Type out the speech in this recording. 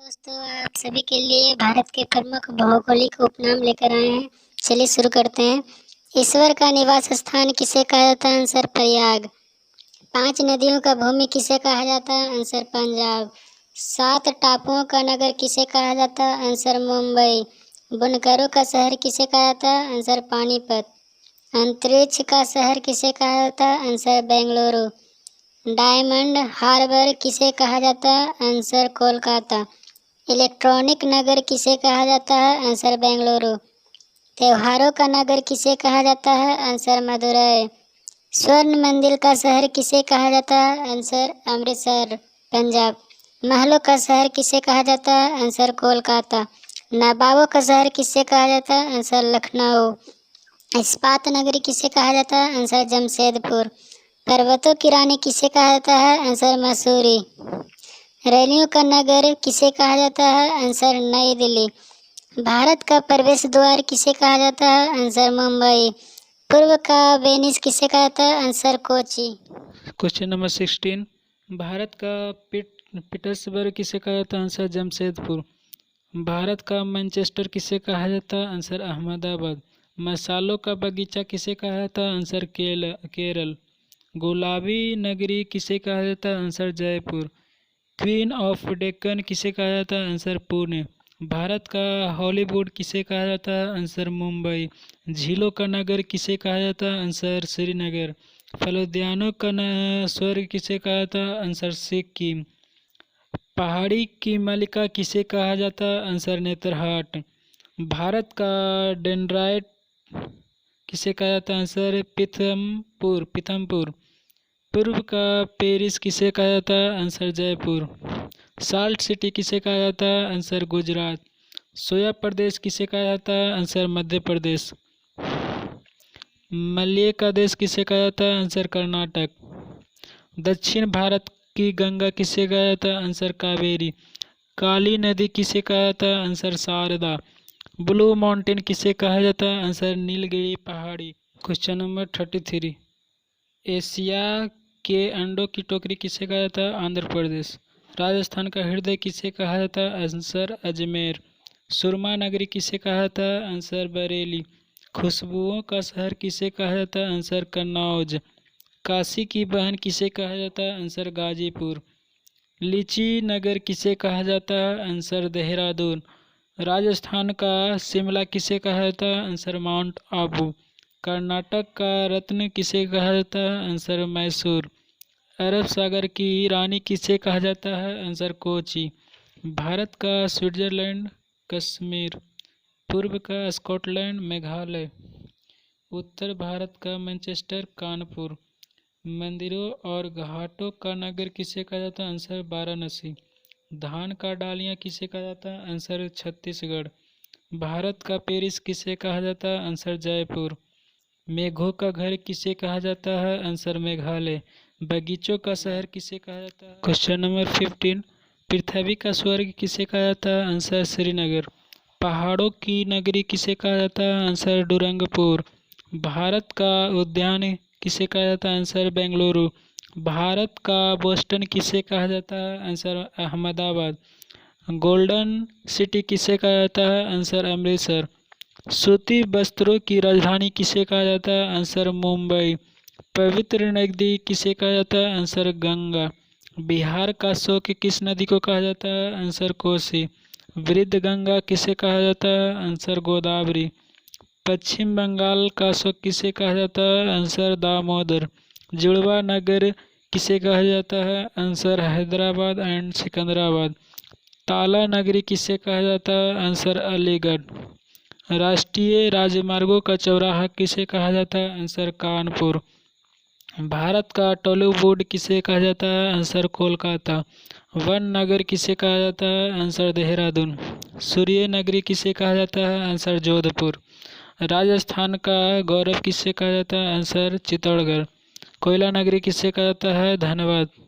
दोस्तों, आप सभी के लिए भारत के प्रमुख भौगोलिक उपनाम लेकर आए हैं। चलिए शुरू करते हैं। ईश्वर का निवास स्थान किसे कहा जाता है? आंसर प्रयाग। 5 नदियों का भूमि किसे कहा जाता है? आंसर पंजाब। 7 टापुओं का नगर किसे कहा जाता है? आंसर मुंबई। बुनकरों का शहर किसे कहा जाता है? आंसर पानीपत। अंतरिक्ष का शहर किसे कहा जाता है? आंसर बेंगलुरु। डायमंड हार्बर किसे कहा जाता है? आंसर कोलकाता। इलेक्ट्रॉनिक नगर किसे कहा जाता है? आंसर बेंगलुरु। त्योहारों का नगर किसे कहा जाता है? आंसर मदुरई। स्वर्ण मंदिर का शहर किसे कहा जाता है? आंसर अमृतसर पंजाब। महलों का शहर किसे कहा जाता है? आंसर कोलकाता। नवाबों का शहर किसे कहा जाता है? आंसर लखनऊ। इस्पात नगरी किसे कहा जाता है? आंसर जमशेदपुर। पर्वतों की रानी किसे कहा जाता है? आंसर मसूरी। रैलियों का नगर किसे कहा जाता है? आंसर नई दिल्ली। भारत का प्रवेश द्वार किसे कहा जाता है? आंसर मुंबई। पूर्व का वेनिस किसे कहा जाता है? Answer Kochi. Question number 16। Bharat का पीटर्सबर्ग किसे कहा जाता है? आंसर जमशेदपुर। भारत का मैनचेस्टर किसे कहा जाता है? आंसर अहमदाबाद। मसालों का बगीचा किसे कहा जाता है? आंसर केरल। गुलाबी नगरी किसे कहा जाता है? Answer Jaipur. Queen of Deccan किसे कहा जाता है? आंसर पुणे। भारत का हॉलीवुड किसे कहा जाता है? आंसर मुंबई। झीलों का नगर किसे कहा जाता है? आंसर श्रीनगर। फलोद्यानों का स्वर्ग किसे कहा जाता है? आंसर सिक्किम। पहाड़ी की मलिका किसे कहा जाता है? आंसर नेतरहाट। भारत का डेंड्राइट किसे कहा जाता है? आंसर पीथमपुर। पूर्व का पेरिस किसे कहा जाता है? आंसर जयपुर। साल्ट सिटी किसे कहा जाता है? आंसर गुजरात। सोया प्रदेश किसे कहा जाता है? आंसर मध्य प्रदेश। मलय का देश किसे कहा जाता है? आंसर कर्नाटक। दक्षिण भारत की गंगा किसे कहा जाता है? आंसर कावेरी। काली नदी किसे कहा जाता है? आंसर शारदा। ब्लू माउंटेन किसे कहा जाता है? आंसर नीलगिरी पहाड़ी। Question number 33। एशिया के अंडों की टोकरी किसे कहा जाता है? आंध्र प्रदेश। राजस्थान का हृदय किसे कहा जाता है? आंसर अजमेर। सुरमा नगरी किसे कहा जाता है? आंसर बरेली। खुशबुओं का शहर किसे कहा जाता है? आंसर कन्नौज। काशी की बहन किसे कहा जाता है? आंसर गाजीपुर। लीची नगर किसे कहा जाता है? आंसर देहरादून। राजस्थान का शिमला किसे कहा जाता है? Answer mount Abu. कर्नाटक का रत्न किसे कहा जाता है? आंसर मैसूर। अरब सागर की रानी किसे कहा जाता है? आंसर कोची। भारत का स्विट्जरलैंड कश्मीर। पूर्व का स्कॉटलैंड मेघालय। उत्तर भारत का मैनचेस्टर कानपुर। मंदिरों और घाटों का नगर किसे कहा जाता है? आंसर वाराणसी। धान का डालियाँ किसे कहा जाता है? आंसर छत्तीसगढ़। भारत का पेरिस किसे कहा जाता है? आंसर जयपुर। मेघों का घर किसे कहा जाता है? आंसर मेघालय। बगीचों का शहर किसे कहा जाता है? Question number 15। पृथ्वी का स्वर्ग किसे कहा जाता है? आंसर श्रीनगर। पहाड़ों की नगरी किसे कहा जाता है? आंसर डूरंगपुर। भारत का उद्यान किसे कहा जाता है? आंसर बेंगलुरु। भारत का बोस्टन किसे कहा जाता है? आंसर अहमदाबाद। गोल्डन सिटी किसे कहा जाता है? आंसर अमृतसर। सूती वस्त्रों की राजधानी किसे कहा जाता है? आंसर मुंबई। पवित्र नदी किसे कहा जाता है? आंसर गंगा। बिहार का शोक किस नदी को कहा जाता है? आंसर कोसी। वृद्ध गंगा किसे कहा जाता है? आंसर गोदावरी। पश्चिम बंगाल का शोक किसे कहा जाता है? आंसर दामोदर। जुड़वा नगर किसे कहा जाता है? Answer Hyderabad and Secunderabad. ताला नगरी किसे कहा जाता है? आंसर अलीगढ़। राष्ट्रीय राजमार्गों का चौराहा किसे कहा जाता है? आंसर कानपुर। भारत का टॉलीवुड किसे कहा जाता है? आंसर कोलकाता। वन नगर किसे कहा जाता है? आंसर देहरादून। सूर्य नगरी किसे कहा जाता है? आंसर जोधपुर। राजस्थान का गौरव किसे कहा जाता है? आंसर चित्तौड़गढ़। कोयला नगरी किसे कहा जाता है? धनबाद।